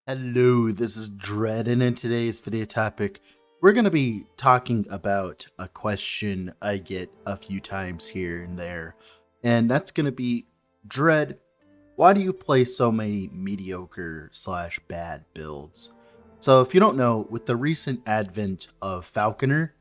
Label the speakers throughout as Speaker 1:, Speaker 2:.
Speaker 1: Hello, this is Dread, and in today's video topic, we're going to be talking about a question I get a few times here and there, and that's going to be, Dread, why do you play so many mediocre slash bad builds? So if you don't know, with the recent advent of Falconer,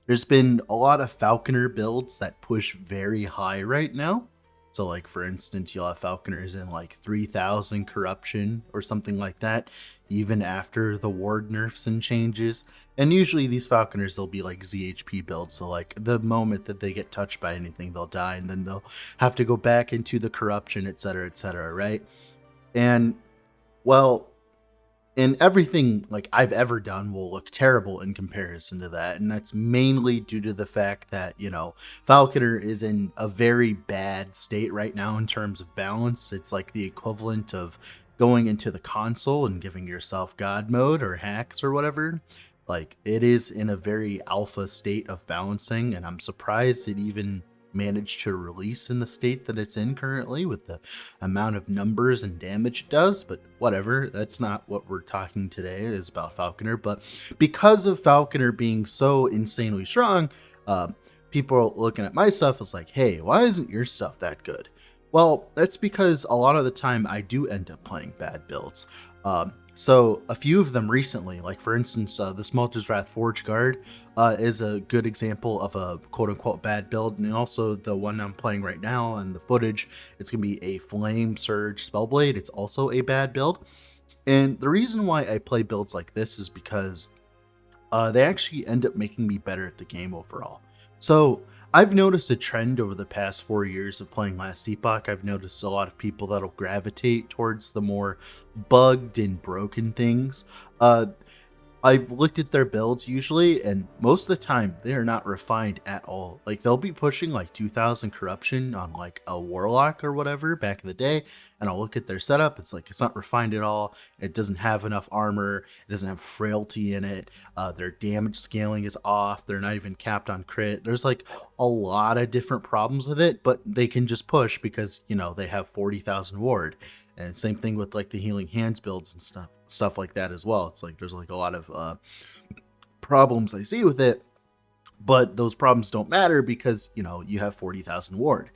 Speaker 1: there's been a lot of Falconer builds that push very high right now. So, like, for instance, you'll have Falconers in like 3000 corruption or something like that, even after the ward nerfs and changes. And usually these Falconers, they'll be like ZHP builds. So, like, the moment that they get touched by anything, they'll die and then they'll have to go back into the corruption, etc., right? And, well, and everything like I've ever done will look terrible in comparison to that, and that's mainly due to the fact that Falconer is in a very bad state right now in terms of balance. It's like the equivalent of going into the console and giving yourself God mode or hacks or whatever. Like, it is in a very alpha state of balancing, and I'm surprised it even managed to release in the state that it's in currently with the amount of numbers and damage it does. But whatever, that's not what we're talking today is about Falconer. But because of Falconer being so insanely strong, uh, people are looking at my stuff as like, hey, why isn't your stuff that good? Well, that's because a lot of the time I do end up playing bad builds. So a few of them recently, like for instance, the Smelter's Wrath Forge Guard is a good example of a quote-unquote bad build, and also the one I'm playing right now and the footage, it's going to be a Flame Surge Spellblade. It's also a bad build, and the reason why I play builds like this is because they actually end up making me better at the game overall. So I've noticed a trend over the past 4 years of playing Last Epoch. I've noticed a lot of people that'll gravitate towards the more bugged and broken things. I've looked at their builds usually, and most of the time they are not refined at all. Like, they'll be pushing like 2000 corruption on like a warlock or whatever back in the day, and I'll look at their setup. It's like it's not refined at all. It doesn't have enough armor. It doesn't have frailty in it. Their damage scaling is off. They're not even capped on crit. There's like a lot of different problems with it, but they can just push because they have 40,000 ward. And same thing with like the healing hands builds and stuff like that as well. It's like there's like a lot of problems I see with it, but those problems don't matter because you have 40,000 ward.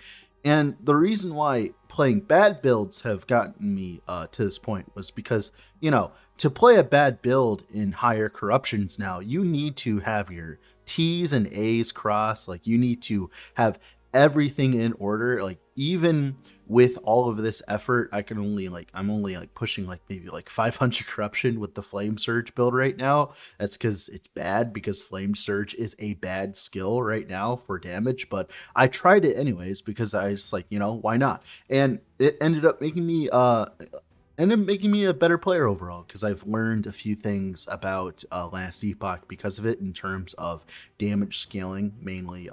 Speaker 1: And the reason why playing bad builds have gotten me to this point was because to play a bad build in higher corruptions now, you need to have your T's and A's crossed. Like, you need to have everything in order. Like, even with all of this effort, I'm only like pushing like maybe like 500 corruption with the Flame Surge build right now. That's because it's bad, because Flame Surge is a bad skill right now for damage, but I tried it anyways because I was like, why not? And it ended up making me a better player overall, because I've learned a few things about Last Epoch because of it, in terms of damage scaling, mainly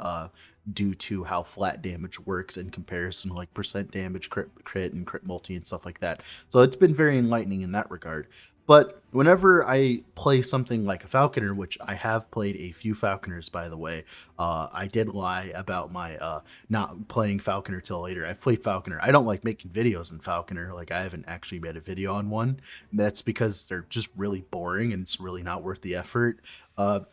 Speaker 1: due to how flat damage works in comparison to like percent damage, crit and crit multi and stuff like that. So it's been very enlightening in that regard. But whenever I play something like a Falconer, which I have played a few Falconers, by the way, I did lie about my not playing Falconer till later. I've played Falconer. I don't like making videos in Falconer. Like, I haven't actually made a video on one. That's because they're just really boring and it's really not worth the effort. But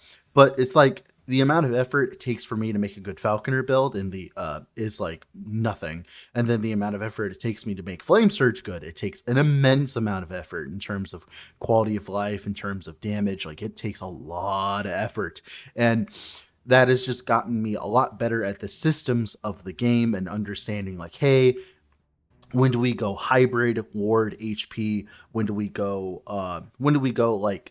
Speaker 1: it's like, the amount of effort it takes for me to make a good Falconer build in the is like nothing, and then the amount of effort it takes me to make Flame Surge good, it takes an immense amount of effort in terms of quality of life, in terms of damage. Like, it takes a lot of effort, and that has just gotten me a lot better at the systems of the game and understanding, like, hey, when do we go hybrid ward HP? When do we go like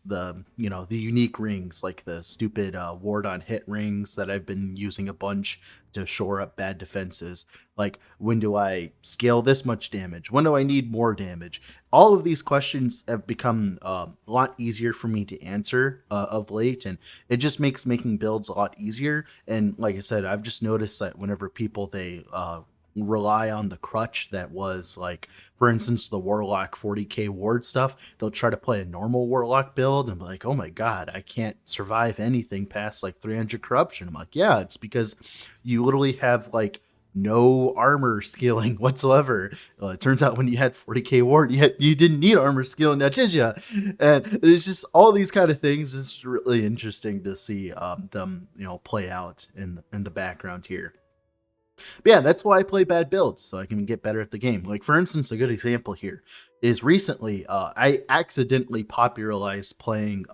Speaker 1: the unique rings, like the stupid ward on hit rings that I've been using a bunch to shore up bad defenses? Like, when do I scale this much damage? When do I need more damage? All of these questions have become a lot easier for me to answer of late, and it just makes making builds a lot easier. And like I said, I've just noticed that whenever people they rely on the crutch that was, like, for instance, the Warlock 40k ward stuff, they'll try to play a normal Warlock build and be like, oh my god, I can't survive anything past like 300 corruption. I'm like, yeah, it's because you literally have like no armor scaling whatsoever. It turns out when you had 40k ward, you didn't need armor scaling, now did ya? And it's just all these kind of things. It's really interesting to see them, play out in the background here. But yeah, that's why I play bad builds, so I can get better at the game. Like, for instance, a good example here is recently I accidentally popularized playing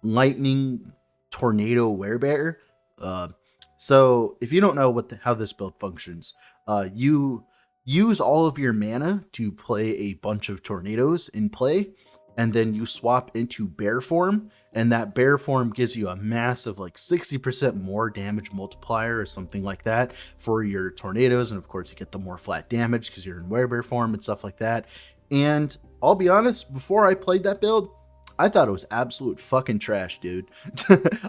Speaker 1: Lightning Tornado Werebear. Uh, so if you don't know how this build functions, you use all of your mana to play a bunch of tornadoes in play, and then you swap into bear form, and that bear form gives you a massive, like 60% more damage multiplier or something like that for your tornadoes. And of course, you get the more flat damage because you're in werebear form and stuff like that. And I'll be honest, before I played that build, I thought it was absolute fucking trash, dude.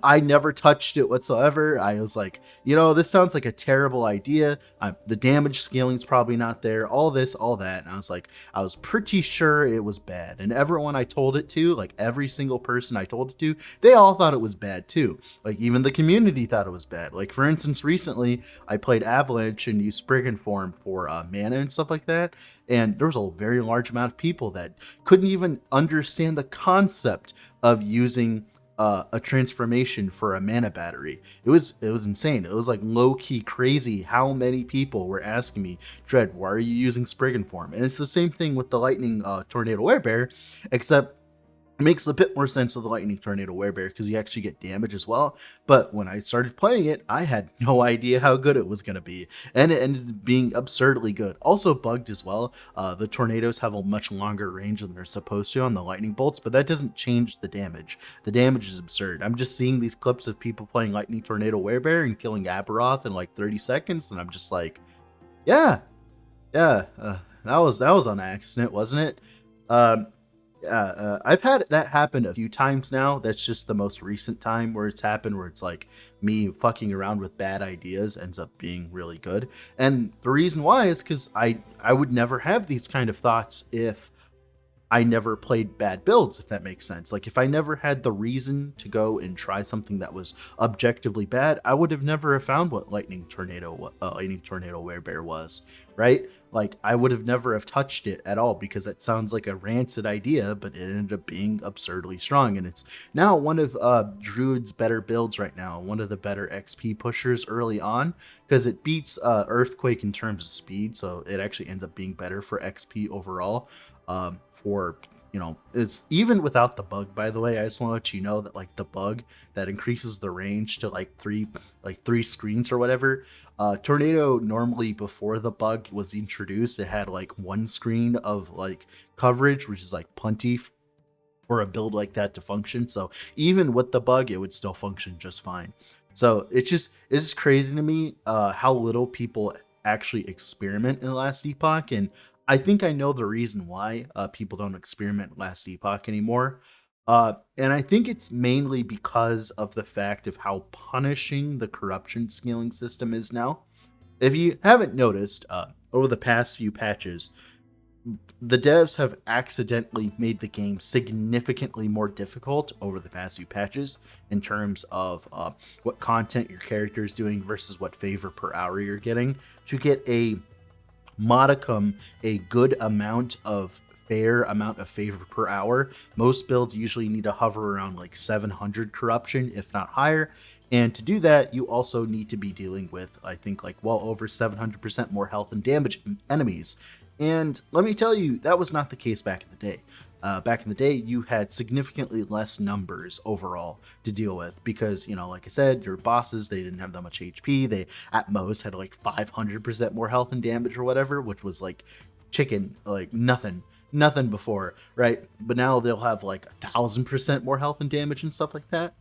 Speaker 1: I never touched it whatsoever. I was like, this sounds like a terrible idea. The damage scaling's probably not there. All this, all that. And I was pretty sure it was bad. And everyone I told it to, like every single person I told it to, they all thought it was bad too. Like even the community thought it was bad. Like for instance, recently I played Avalanche and used Spriggan form for mana and stuff like that. And there was a very large amount of people that couldn't even understand the concept of using a transformation for a mana battery. It was insane. It was like low-key crazy how many people were asking me, Dread, why are you using Spriggan form? And it's the same thing with the Lightning Tornado Werebear, except it makes a bit more sense with the Lightning Tornado Werebear because you actually get damage as well. But when I started playing it, I had no idea how good it was going to be. And it ended up being absurdly good. Also bugged as well. The tornadoes have a much longer range than they're supposed to on the lightning bolts, but that doesn't change the damage. The damage is absurd. I'm just seeing these clips of people playing Lightning Tornado Werebear and killing Aberoth in like 30 seconds, and I'm just like, yeah, that was on accident, wasn't it? I've had that happen a few times now. That's just the most recent time where it's happened, where it's like me fucking around with bad ideas ends up being really good. And the reason why is because I would never have these kind of thoughts if I never played bad builds, if that makes sense. Like if I never had the reason to go and try something that was objectively bad, I would have never have found what Lightning Tornado Werebear was, right? Like I would have never have touched it at all because it sounds like a rancid idea, but it ended up being absurdly strong. And it's now one of Druid's better builds right now, one of the better XP pushers early on, because it beats Earthquake in terms of speed. So it actually ends up being better for XP overall. It's even without the bug, by the way. I just want to let you know that like the bug that increases the range to like three screens or whatever, Tornado normally before the bug was introduced, it had like one screen of like coverage, which is like plenty for a build like that to function. So even with the bug, it would still function just fine. So it's just crazy to me how little people actually experiment in Last Epoch. And I think I know the reason why people don't experiment Last Epoch anymore. And I think it's mainly because of the fact of how punishing the corruption scaling system is now. If you haven't noticed, over the past few patches, the devs have accidentally made the game significantly more difficult over the past few patches in terms of what content your character is doing versus what favor per hour you're getting. To get a modicum, a good amount of fair amount of favor per hour, most builds usually need to hover around like 700 corruption, if not higher. And to do that, you also need to be dealing with, I think, like well over 700% more health and damage enemies. And let me tell you, that was not the case back in the day. Back in the day, you had significantly less numbers overall to deal with because, like I said, your bosses, they didn't have that much HP. They at most had like 500% more health and damage or whatever, which was like chicken, like nothing before, right? But now they'll have like 1,000% more health and damage and stuff like that.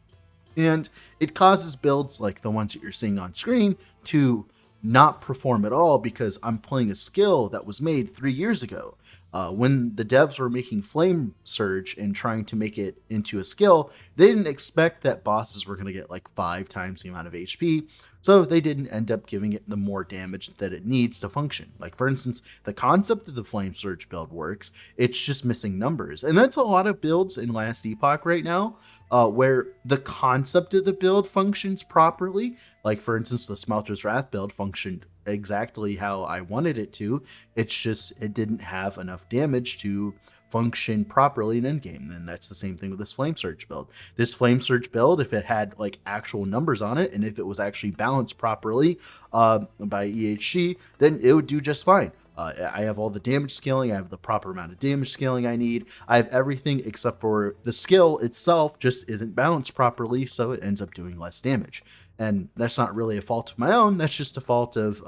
Speaker 1: And it causes builds like the ones that you're seeing on screen to not perform at all because I'm playing a skill that was made 3 years ago. When the devs were making Flame Surge and trying to make it into a skill, they didn't expect that bosses were going to get like 5 times the amount of HP. So they didn't end up giving it the more damage that it needs to function. Like, for instance, the concept of the Flame Surge build works, it's just missing numbers. And that's a lot of builds in Last Epoch right now, where the concept of the build functions properly. Like, for instance, the Smelter's Wrath build functioned exactly how I wanted it to. It's just, it didn't have enough damage to function properly in endgame. And that's the same thing with this Flame Surge build. This Flame Surge build, if it had like actual numbers on it and if it was actually balanced properly by EHG, then it would do just fine. I have all the damage scaling. I have the proper amount of damage scaling I need. I have everything except for the skill itself just isn't balanced properly, so it ends up doing less damage. And that's not really a fault of my own. That's just a fault of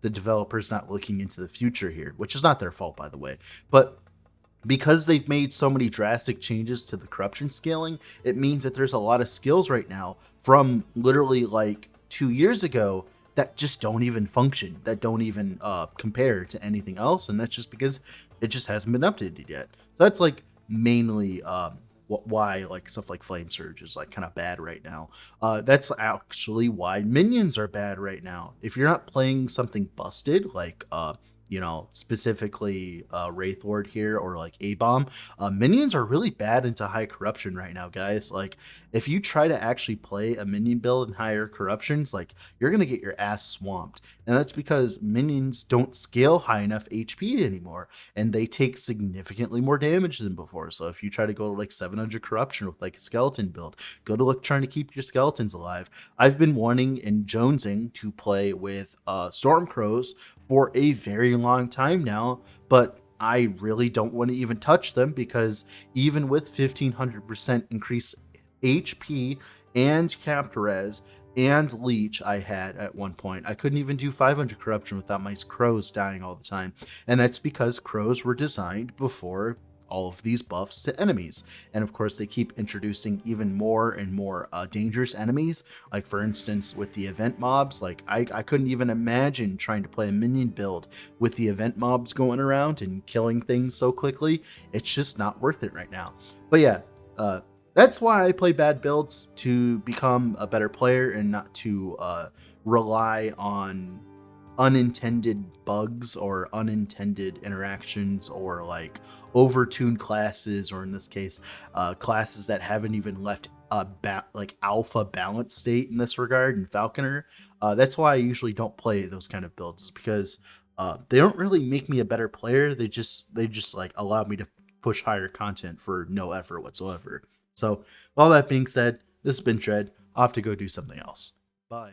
Speaker 1: the developers not looking into the future here, which is not their fault, by the way. But because they've made so many drastic changes to the corruption scaling, it means that there's a lot of skills right now from literally like 2 years ago that just don't even function, that don't even compare to anything else. And that's just because it just hasn't been updated yet. So that's like mainly why like stuff like Flame Surge is like kind of bad right now. That's actually why minions are bad right now. If you're not playing something busted like specifically Wraith Lord here or like A-Bomb, minions are really bad into high corruption right now, guys. Like, if you try to actually play a minion build in higher corruptions, like, you're gonna get your ass swamped. And that's because minions don't scale high enough HP anymore, and they take significantly more damage than before. So if you try to go to like 700 corruption with like a skeleton build, go to look trying to keep your skeletons alive. I've been wanting and jonesing to play with Storm Crows for a very long time now, but I really don't want to even touch them because even with 1500% increase HP and capped res and leech I had at one point, I couldn't even do 500 corruption without my crows dying all the time. And that's because crows were designed before all of these buffs to enemies. And of course, they keep introducing even more and more dangerous enemies. Like, for instance, with the event mobs, like I couldn't even imagine trying to play a minion build with the event mobs going around and killing things so quickly. It's just not worth it right now. But yeah, that's why I play bad builds, to become a better player and not to rely on unintended bugs or unintended interactions or like overtuned classes, or in this case classes that haven't even left a like alpha balance state in this regard in Falconer. That's why I usually don't play those kind of builds, is because they don't really make me a better player. They just like allow me to push higher content for no effort whatsoever. So all that being said, this has been Tread. I'll have to go do something else. Bye.